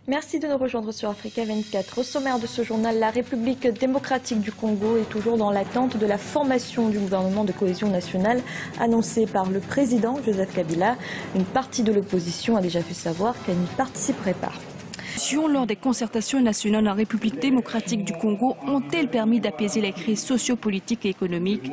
Merci de nous rejoindre sur Africa 24. Au sommaire de ce journal, la République démocratique du Congo est toujours dans l'attente de la formation du gouvernement de cohésion nationale annoncé par le président Joseph Kabila. Une partie de l'opposition a déjà fait savoir qu'elle n'y participerait pas. Lors des concertations nationales en République démocratique du Congo ont-elles permis d'apaiser les crises sociopolitiques et économiques?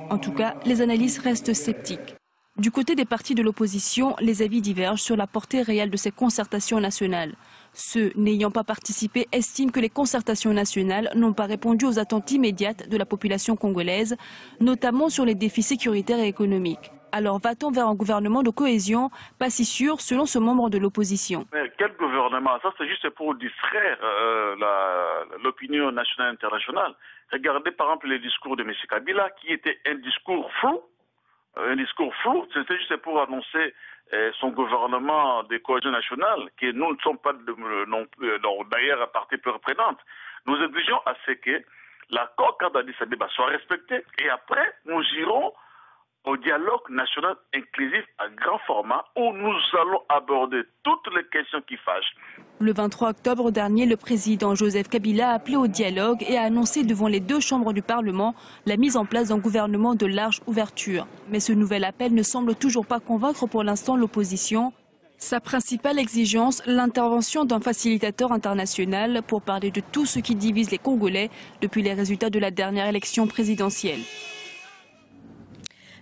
En tout cas, les analystes restent sceptiques. Du côté des partis de l'opposition, les avis divergent sur la portée réelle de ces concertations nationales. Ceux n'ayant pas participé estiment que les concertations nationales n'ont pas répondu aux attentes immédiates de la population congolaise, notamment sur les défis sécuritaires et économiques. Alors va-t-on vers un gouvernement de cohésion? Pas si sûr selon ce membre de l'opposition. Quel gouvernement? Ça c'est juste pour distraire l'opinion nationale et internationale. Regardez par exemple les discours de M. Kabila qui était un discours flou. C'était juste pour annoncer son gouvernement de cohésion nationale, que nous ne sommes pas d'ailleurs partie prenante. Nous exigeons à ce que l'accord cadre d'Addis Abeba soit respecté et après nous irons au dialogue national inclusif à grand format où nous allons aborder toutes les questions qui fâchent. Le 23 octobre dernier, le président Joseph Kabila a appelé au dialogue et a annoncé devant les deux chambres du Parlement la mise en place d'un gouvernement de large ouverture. Mais ce nouvel appel ne semble toujours pas convaincre pour l'instant l'opposition. Sa principale exigence, l'intervention d'un facilitateur international pour parler de tout ce qui divise les Congolais depuis les résultats de la dernière élection présidentielle.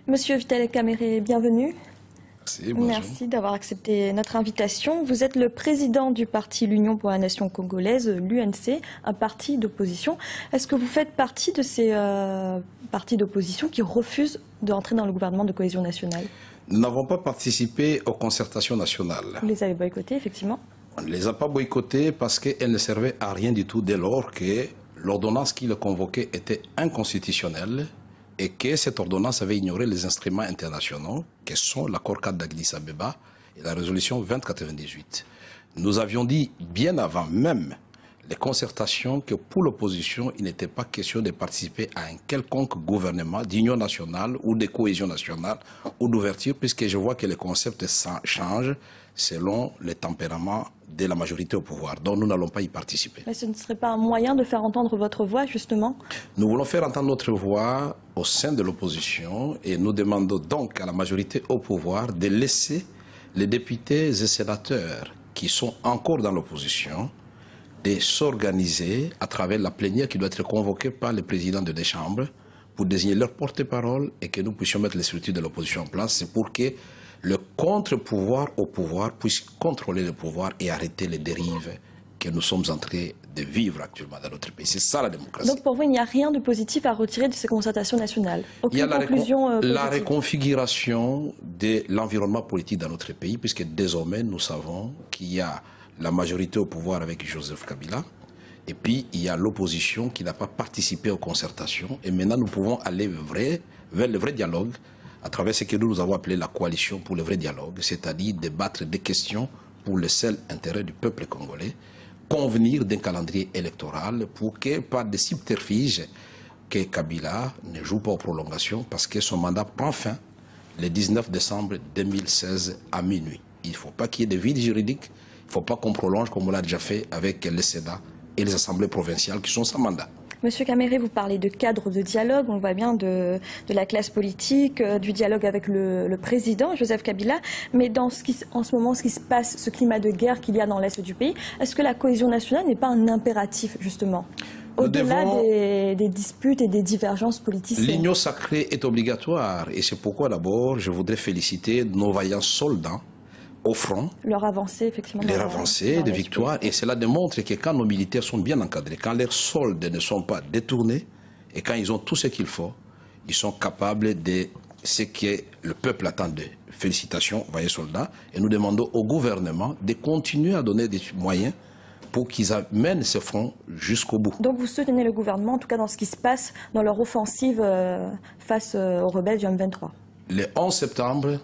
Monsieur Vital Kamerhe, bienvenue. Merci, merci d'avoir accepté notre invitation. Vous êtes le président du parti L'Union pour la Nation congolaise, l'UNC, un parti d'opposition. Est-ce que vous faites partie de ces partis d'opposition qui refusent d'entrer dans le gouvernement de cohésion nationale? Nous n'avons pas participé aux concertations nationales. Vous les avez boycottées, effectivement? On ne les a pas boycottées parce qu'elles ne servaient à rien du tout dès lors que l'ordonnance qui le convoquait était inconstitutionnelle et que cette ordonnance avait ignoré les instruments internationaux, que sont l'accord cadre d'Addis Abeba et la résolution 2098. Nous avions dit, bien avant même les concertations, que pour l'opposition, il n'était pas question de participer à un quelconque gouvernement d'union nationale ou de cohésion nationale ou d'ouverture, puisque je vois que les concepts changent selon le tempérament de la majorité au pouvoir. Donc nous n'allons pas y participer. Mais ce ne serait pas un moyen de faire entendre votre voix, justement? Nous voulons faire entendre notre voix au sein de l'opposition et nous demandons donc à la majorité au pouvoir de laisser les députés et sénateurs qui sont encore dans l'opposition de s'organiser à travers la plénière qui doit être convoquée par le président de deux chambres pour désigner leur porte-parole et que nous puissions mettre les structures de l'opposition en place. C'est pour que le contre-pouvoir au pouvoir puisse contrôler le pouvoir et arrêter les dérives que nous sommes en train de vivre actuellement dans notre pays. C'est ça la démocratie. Donc pour vous, il n'y a rien de positif à retirer de ces concertations nationales? Il y a la positive. reconfiguration de l'environnement politique dans notre pays, puisque désormais nous savons qu'il y a la majorité au pouvoir avec Joseph Kabila, et puis il y a l'opposition qui n'a pas participé aux concertations, et maintenant nous pouvons aller vers le vrai dialogue, à travers ce que nous avons appelé la coalition pour le vrai dialogue, c'est-à-dire débattre des questions pour le seul intérêt du peuple congolais, convenir d'un calendrier électoral pour que, par des subterfuges, que Kabila ne joue pas aux prolongations parce que son mandat prend fin le 19 décembre 2016 à minuit. Il ne faut pas qu'il y ait de vide juridique, il ne faut pas qu'on prolonge comme on l'a déjà fait avec le Sénat et les assemblées provinciales qui sont sans mandat. Monsieur Kamerhe, vous parlez de cadre de dialogue, on voit bien de la classe politique, du dialogue avec le président Joseph Kabila, mais en ce moment, ce qui se passe, ce climat de guerre qu'il y a dans l'Est du pays, est-ce que la cohésion nationale n'est pas un impératif, justement, au-delà des disputes et des divergences politiciennes? L'union sacrée est obligatoire, et c'est pourquoi d'abord je voudrais féliciter nos vaillants soldats au front, leur avancée, effectivement, leur avancée de victoire, et cela démontre que quand nos militaires sont bien encadrés, quand leurs soldes ne sont pas détournés, et quand ils ont tout ce qu'il faut, ils sont capables de ce que le peuple attend d'eux. Félicitations, vaillants soldats, et nous demandons au gouvernement de continuer à donner des moyens pour qu'ils amènent ce front jusqu'au bout. Donc vous soutenez le gouvernement, en tout cas dans ce qui se passe dans leur offensive face aux rebelles du M23? Le 11 septembre,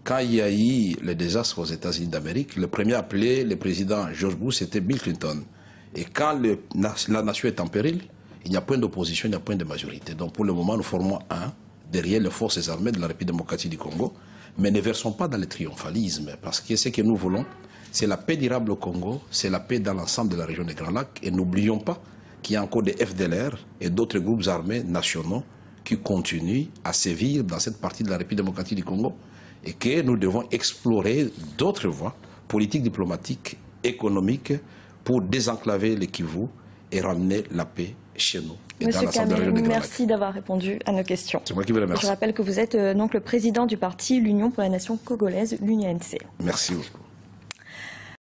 quand il y a eu le désastre aux États-Unis d'Amérique, le premier appelé, le président George Bush, c'était Bill Clinton. Et quand la nation est en péril, il n'y a point d'opposition, il n'y a point de majorité. Donc pour le moment, nous formons derrière les forces armées de la République démocratique du Congo, mais ne versons pas dans le triomphalisme, parce que ce que nous voulons, C'est la paix durable au Congo, c'est la paix dans l'ensemble de la région des Grands Lacs. Et n'oublions pas qu'il y a encore des FDLR et d'autres groupes armés nationaux qui continuent à sévir dans cette partie de la République démocratique du Congo et que nous devons explorer d'autres voies politiques, diplomatiques, économiques pour désenclaver le Kivu et ramener la paix chez nous. Monsieur Kamel, merci d'avoir répondu à nos questions. C'est moi qui vous remercie. Je rappelle que vous êtes donc le président du parti L'Union pour la Nation congolaise, l'UNIANC. Merci beaucoup.